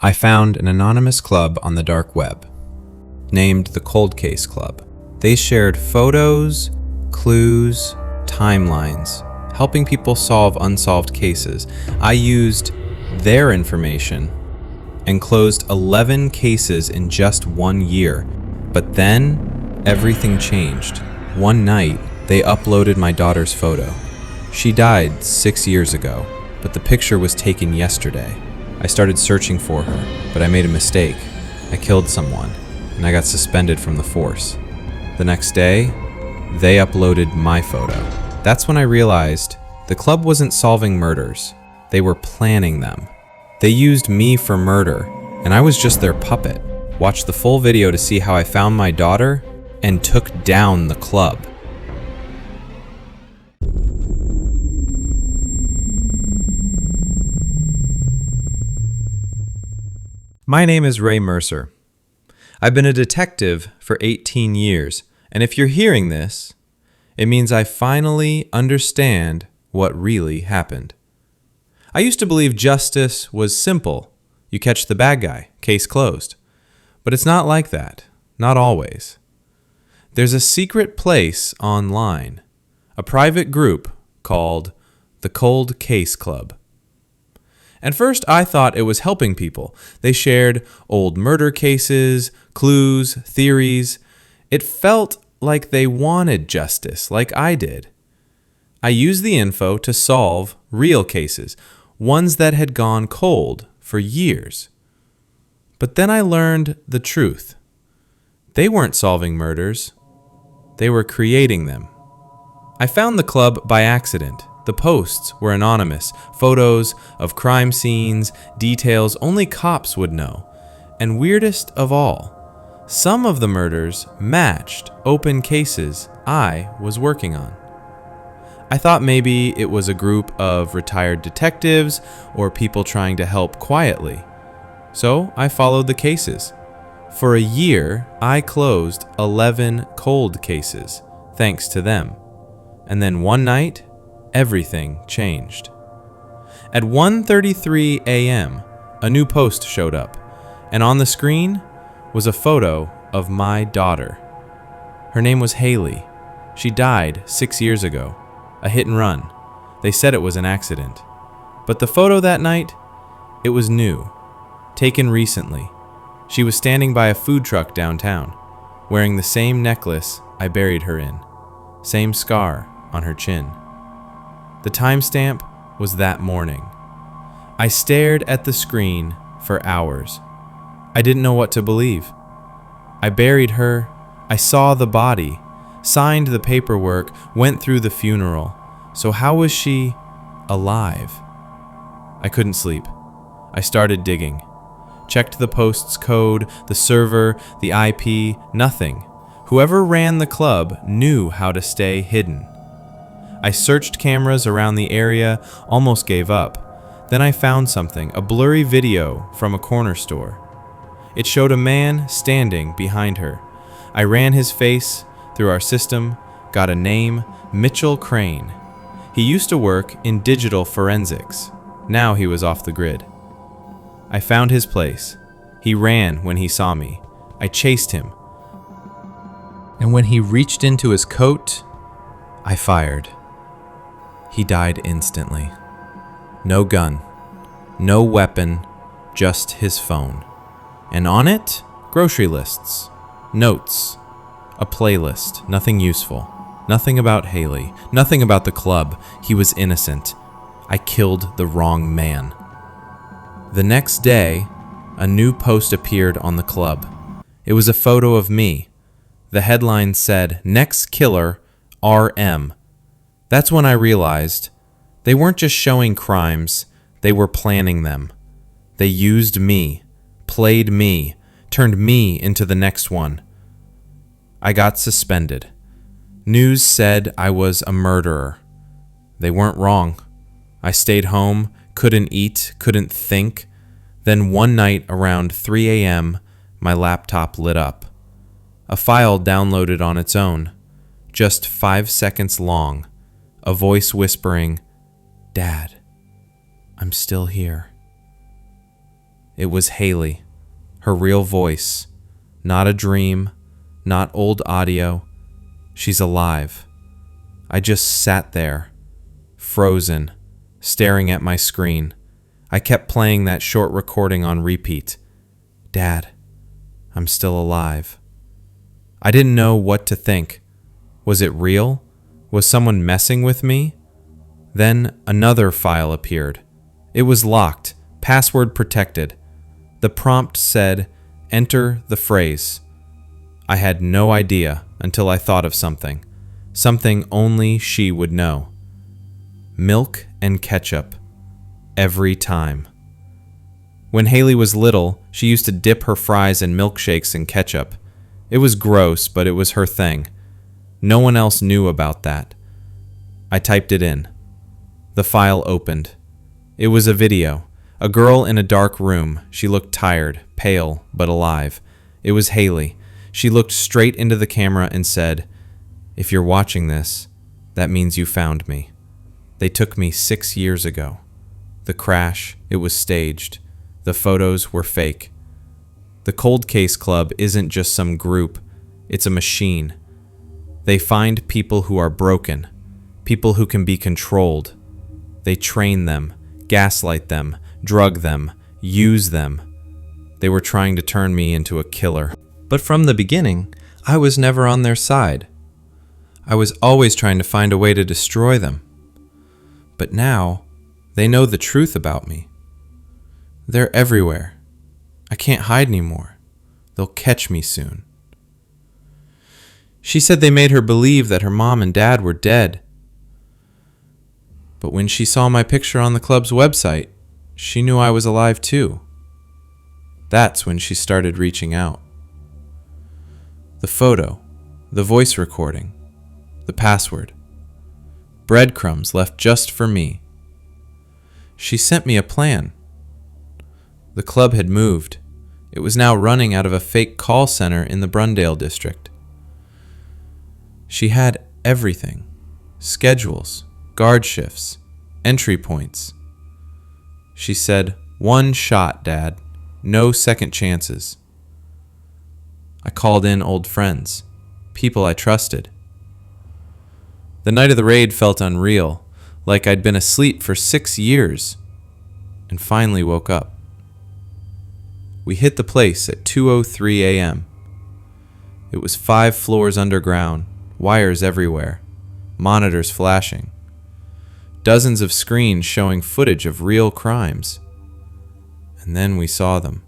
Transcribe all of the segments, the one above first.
I found an anonymous club on the dark web, named the Cold Case Club. They shared photos, clues, timelines, helping people solve unsolved cases. I used their information and closed 11 cases in just 1 year. But then, everything changed. One night, they uploaded my daughter's photo. She died 6 years ago, but the picture was taken yesterday. I started searching for her, but I made a mistake. I killed someone, and I got suspended from the force. The next day, they uploaded my photo. That's when I realized the club wasn't solving murders. They were planning them. They used me for murder, and I was just their puppet. Watch the full video to see how I found my daughter and took down the club. My name is Ray Mercer. I've been a detective for 18 years, and if you're hearing this, it means I finally understand what really happened. I used to believe justice was simple. You catch the bad guy, case closed. But it's not like that, not always. There's a secret place online, a private group called the Cold Case Club. At first, I thought it was helping people. They shared old murder cases, clues, theories. It felt like they wanted justice, like I did. I used the info to solve real cases, ones that had gone cold for years. But then I learned the truth. They weren't solving murders. They were creating them. I found the club by accident. The posts were anonymous, photos of crime scenes, details only cops would know. And weirdest of all, some of the murders matched open cases I was working on. I thought maybe it was a group of retired detectives or people trying to help quietly. So I followed the cases. For a year, I closed 11 cold cases, thanks to them. And then one night, everything changed. At 1:33 a.m., a new post showed up, and on the screen was a photo of my daughter. Her name was Haley. She died 6 years ago, a hit and run. They said it was an accident. But the photo that night, it was new, taken recently. She was standing by a food truck downtown, wearing the same necklace I buried her in, same scar on her chin. The timestamp was that morning. I stared at the screen for hours. I didn't know what to believe. I buried her, I saw the body, signed the paperwork, went through the funeral. So how was she alive? I couldn't sleep. I started digging. Checked the post's code, the server, the IP, nothing. Whoever ran the club knew how to stay hidden. I searched cameras around the area, almost gave up. Then I found something, a blurry video from a corner store. It showed a man standing behind her. I ran his face through our system, got a name, Mitchell Crane. He used to work in digital forensics. Now he was off the grid. I found his place. He ran when he saw me. I chased him. And when he reached into his coat, I fired. He died instantly. No gun, no weapon, just his phone. And on it, grocery lists, notes, a playlist, nothing useful. Nothing about Haley, nothing about the club. He was innocent. I killed the wrong man. The next day, a new post appeared on the club. It was a photo of me. The headline said, "Next Killer, RM." That's when I realized they weren't just showing crimes, they were planning them. They used me, played me, turned me into the next one. I got suspended. News said I was a murderer. They weren't wrong. I stayed home, couldn't eat, couldn't think. Then one night around 3 a.m., my laptop lit up. A file downloaded on its own, just 5 seconds long. A voice whispering, "Dad, I'm still here." It was Haley, her real voice, not a dream, not old audio. She's alive. I just sat there, frozen, staring at my screen. I kept playing that short recording on repeat. Dad, I'm still alive. I didn't know what to think. Was it real? Was someone messing with me? Then another file appeared. It was locked, password protected. The prompt said, "Enter the phrase." I had no idea until I thought of something only she would know. Milk and ketchup. Every time. When Haley was little, she used to dip her fries and milkshakes in ketchup. It was gross, but it was her thing. No one else knew about that. I typed it in. The file opened. It was a video. A girl in a dark room. She looked tired, pale, but alive. It was Haley. She looked straight into the camera and said, "If you're watching this, that means you found me. They took me 6 years ago. The crash, it was staged. The photos were fake. The Cold Case Club isn't just some group. It's a machine. They find people who are broken, people who can be controlled. They train them, gaslight them, drug them, use them. They were trying to turn me into a killer. But from the beginning, I was never on their side. I was always trying to find a way to destroy them. But now, they know the truth about me. They're everywhere. I can't hide anymore. They'll catch me soon." She said they made her believe that her mom and dad were dead. But when she saw my picture on the club's website, she knew I was alive too. That's when she started reaching out. The photo, the voice recording, the password. Breadcrumbs left just for me. She sent me a plan. The club had moved. It was now running out of a fake call center in the Brundale district. She had everything. Schedules, guard shifts, entry points. She said, "One shot, Dad. No second chances." I called in old friends, people I trusted. The night of the raid felt unreal, like I'd been asleep for 6 years, and finally woke up. We hit the place at 2:03 a.m. It was 5 floors underground, wires everywhere, monitors flashing, dozens of screens showing footage of real crimes. And then we saw them.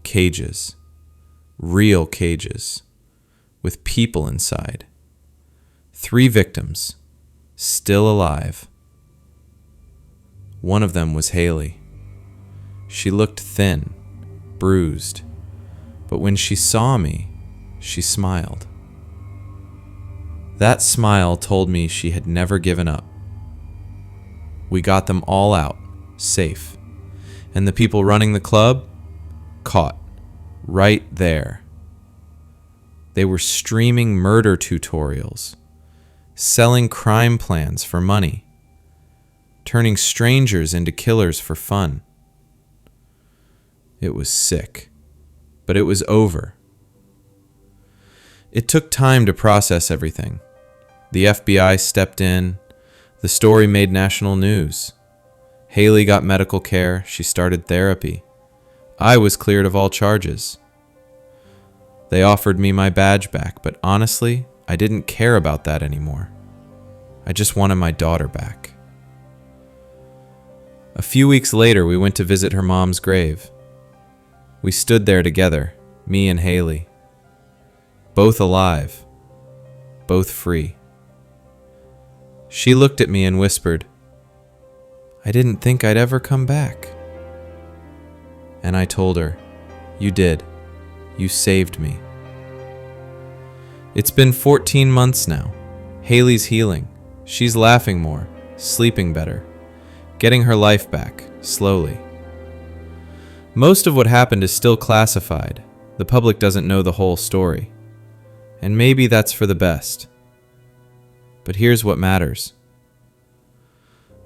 Cages. Real cages. With people inside. 3 victims. Still alive. One of them was Haley. She looked thin, bruised, but when she saw me, she smiled. That smile told me she had never given up. We got them all out, safe, and the people running the club, caught, right there. They were streaming murder tutorials, selling crime plans for money, turning strangers into killers for fun. It was sick, but it was over. It took time to process everything. The FBI stepped in. The story made national news. Haley got medical care. She started therapy. I was cleared of all charges. They offered me my badge back, but honestly, I didn't care about that anymore. I just wanted my daughter back. A few weeks later, we went to visit her mom's grave. We stood there together, me and Haley. Both alive, both free. She looked at me and whispered, "I didn't think I'd ever come back." And I told her, "You did. You saved me." It's been 14 months now. Haley's healing. She's laughing more, sleeping better, getting her life back, slowly. Most of what happened is still classified. The public doesn't know the whole story. And maybe that's for the best. But here's what matters.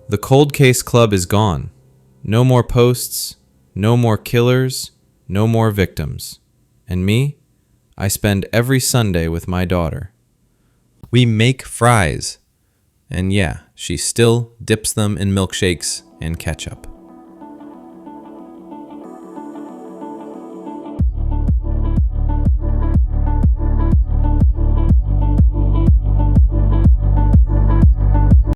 The Cold Case Club is gone. No more posts, No more killers, no more victims. And me? I spend every Sunday with my daughter. We make fries. And yeah, she still dips them in milkshakes and ketchup.